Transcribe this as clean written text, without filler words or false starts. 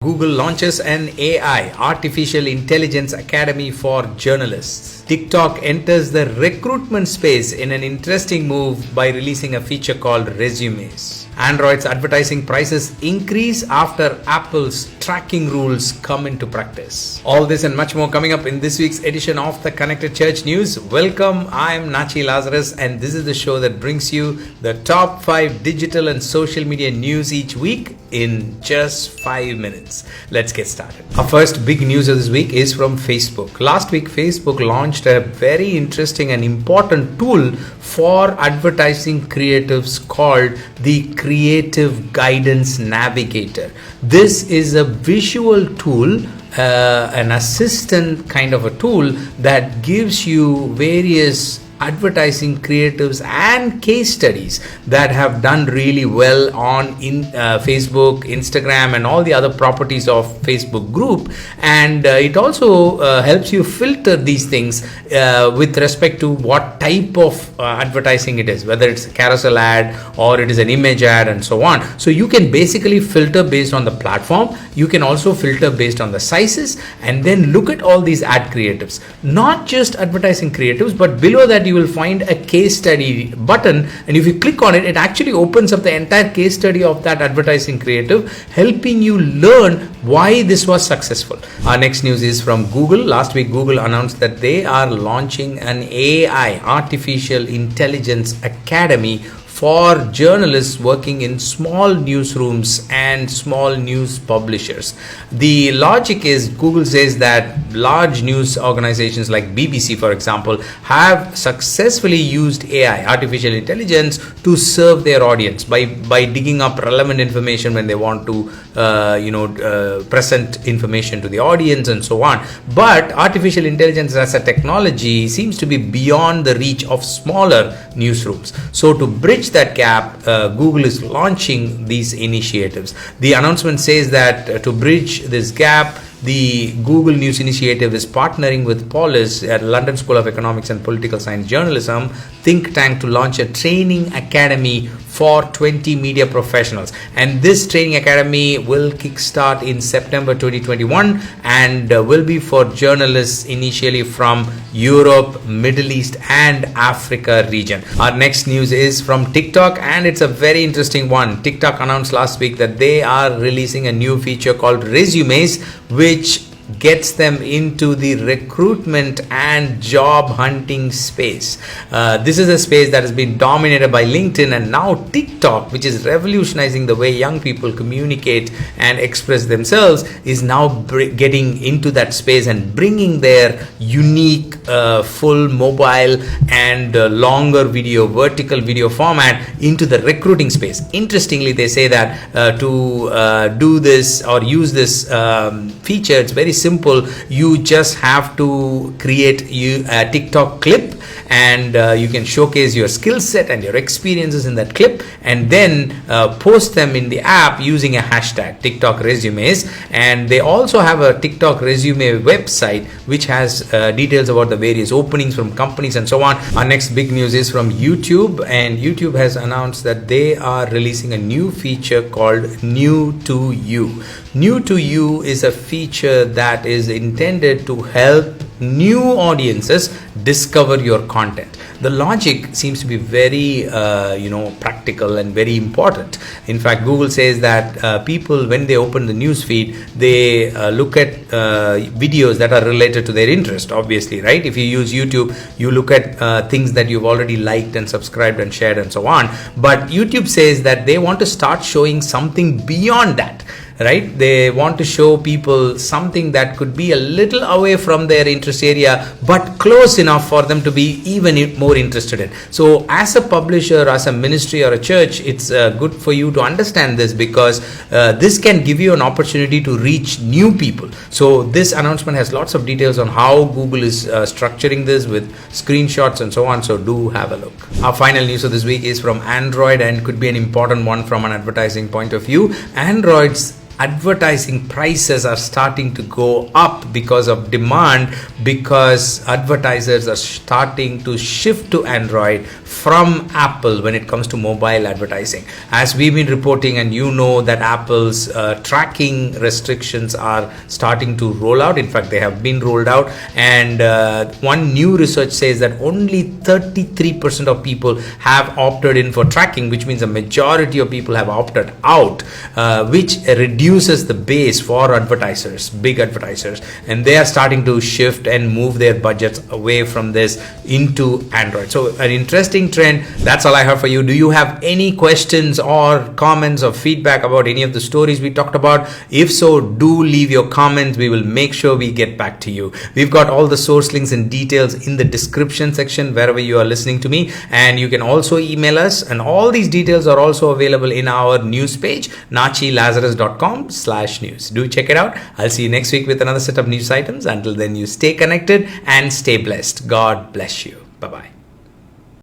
Google launches an AI, Artificial Intelligence Academy for Journalists. TikTok enters the recruitment space in an interesting move by releasing a feature called Resumes. Android's advertising prices increase after Apple's tracking rules come into practice. All this and much more coming up in this week's edition of the Connected Church News. Welcome, I'm Nachi Lazarus, and this is the show that brings you the top 5 digital and social media news each week in just 5 minutes. Let's get started. Our first big news of this week is from Facebook. Last week, Facebook launched a very interesting and important tool for advertising creatives called the Creative Guidance Navigator. This is a visual tool, an assistant kind of a tool that gives you various advertising creatives and case studies that have done really well on Facebook, Instagram, and all the other properties of Facebook group. And it also helps you filter these things with respect to what type of advertising it is, whether it's a carousel ad or it is an image ad and so on. So you can basically filter based on the platform. You can also filter based on the sizes and then look at all these ad creatives, not just advertising creatives, but below that you will find a case study button, and if you click on it, it actually opens up the entire case study of that advertising creative, helping you learn why this was successful. Our next news is from Google. Last week, Google announced that they are launching an AI, Artificial Intelligence Academy, for journalists working in small newsrooms and small news publishers. The logic is, Google says that large news organizations like BBC, for example, have successfully used AI, artificial intelligence, to serve their audience by digging up relevant information when they want to present information to the audience and so on. But artificial intelligence as a technology seems to be beyond the reach of smaller newsrooms. So to bridge that gap, Google is launching these initiatives. The announcement says that to bridge this gap, the Google News Initiative is partnering with Polis at London School of Economics and Political Science Journalism think tank to launch a training academy for 20 media professionals. And this training academy will kickstart in September 2021 and will be for journalists initially from Europe, Middle East and Africa region. Our next news is from TikTok, and it's a very interesting one. TikTok announced last week that they are releasing a new feature called Resumes, which gets them into the recruitment and job hunting space. This is a space that has been dominated by LinkedIn, and now TikTok, which is revolutionizing the way young people communicate and express themselves, is now getting into that space and bringing their unique full mobile and longer video, vertical video format into the recruiting space. Interestingly, they say that to do this or use this feature, it's very simple. You just have to create a TikTok clip, and you can showcase your skill set and your experiences in that clip, and then post them in the app using a hashtag TikTok Resumes. And they also have a TikTok Resume website which has details about the various openings from companies and so on. Our next big news is from YouTube, and YouTube has announced that they are releasing a new feature called New to You. New to You is a feature that is intended to help new audiences discover your content. The logic seems to be very practical and very important. In fact, Google says that people, when they open the news feed, they look at videos that are related to their interest, obviously, right? If you use YouTube, you look at things that you've already liked and subscribed and shared and so on. But YouTube says that they want to start showing something beyond that. Right? They want to show people something that could be a little away from their interest area, but close enough for them to be even more interested in. So as a publisher, as a ministry or a church, it's good for you to understand this, because this can give you an opportunity to reach new people. So this announcement has lots of details on how Google is structuring this with screenshots and so on. So do have a look. Our final news of this week is from Android, and could be an important one from an advertising point of view. Android's advertising prices are starting to go up because of demand, because advertisers are starting to shift to Android from Apple when it comes to mobile advertising. As we've been reporting, and you know that Apple's tracking restrictions are starting to roll out. In fact, they have been rolled out, and one new research says that only 33% of people have opted in for tracking, which means a majority of people have opted out, which reduces the base for advertisers, big advertisers, and they are starting to shift and move their budgets away from this into Android. So an interesting trend. That's all I have for you. Do you have any questions or comments or feedback about any of the stories we talked about? If so, do leave your comments. We will make sure we get back to you. We've got all the source links and details in the description section wherever you are listening to me, and you can also email us, and all these details are also available in our news page, nachilazarus.com/news. Do check it out. I'll see you next week with another set of news items. Until then, you stay connected and stay blessed. God bless you. Bye-bye.